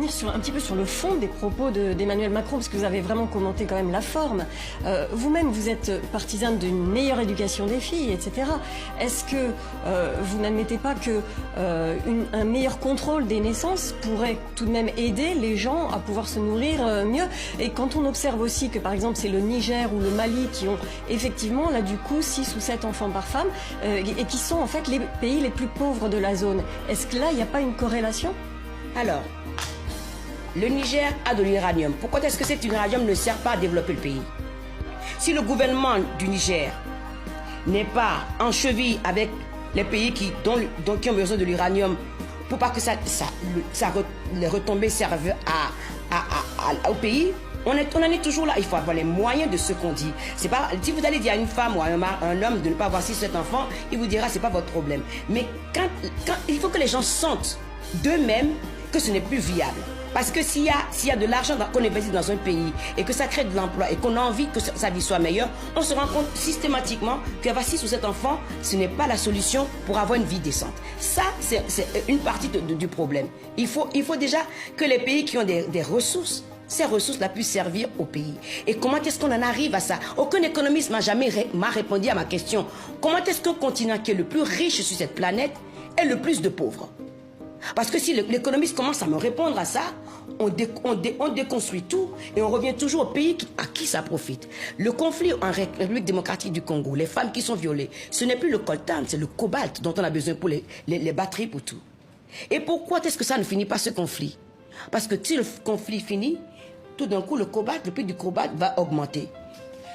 revenir un petit peu sur le fond des propos d'Emmanuel Macron, parce que vous avez vraiment commenté quand même la forme. Vous-même, vous êtes partisane d'une meilleure éducation des filles, etc. Est-ce que vous n'admettez pas que un meilleur contrôle des naissances pourrait tout de même aider les gens à pouvoir se nourrir mieux? Et quand on observe aussi que, par exemple, c'est le Niger ou le Mali qui ont effectivement, là, du coup, 6 ou 7 enfants par femme, et qui sont en fait les pays les plus pauvres de la zone. Est-ce que là, il n'y a pas une corrélation? Alors, le Niger a de l'uranium. Pourquoi est-ce que cet uranium ne sert pas à développer le pays? Si le gouvernement du Niger n'est pas en cheville avec les pays qui ont besoin de l'uranium pour pas que les retombées servent au pays, on en est toujours là. Il faut avoir les moyens de ce qu'on dit. C'est pas, si vous allez dire à une femme ou à un homme de ne pas avoir 6 ou 7 enfants, il vous dira c'est pas votre problème. Mais quand il faut que les gens sentent d'eux-mêmes que ce n'est plus viable. Parce que s'il y a de l'argent qu'on investit dans un pays et que ça crée de l'emploi et qu'on a envie que sa vie soit meilleure, on se rend compte systématiquement qu'avoir 6 ou 7 enfants, ce n'est pas la solution pour avoir une vie décente. Ça, c'est une partie du problème. Il faut déjà que les pays qui ont des ressources, ces ressources-là puissent servir au pays. Et comment est-ce qu'on en arrive à ça? Aucun économiste m'a répondu à ma question. Comment est-ce qu'un continent qui est le plus riche sur cette planète est le plus de pauvres? Parce que si l'économiste commence à me répondre à ça, on déconstruit tout et on revient toujours au pays à qui ça profite. Le conflit en République démocratique du Congo, les femmes qui sont violées, ce n'est plus le coltan, c'est le cobalt dont on a besoin pour les batteries, pour tout. Et pourquoi est-ce que ça ne finit pas ce conflit? Parce que si le conflit finit, tout d'un coup le prix du cobalt va augmenter.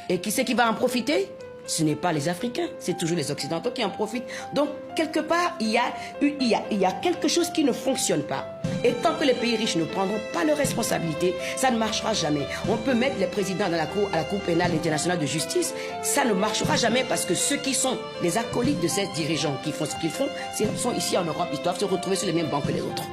Et qui c'est qui va en profiter? Ce n'est pas les Africains, c'est toujours les Occidentaux qui en profitent. Donc, quelque part, il y a quelque chose qui ne fonctionne pas. Et tant que les pays riches ne prendront pas leurs responsabilités, ça ne marchera jamais. On peut mettre les présidents à la Cour pénale internationale de justice, ça ne marchera jamais parce que ceux qui sont les acolytes de ces dirigeants qui font ce qu'ils font, sont ici en Europe, ils doivent se retrouver sur les mêmes bancs que les autres.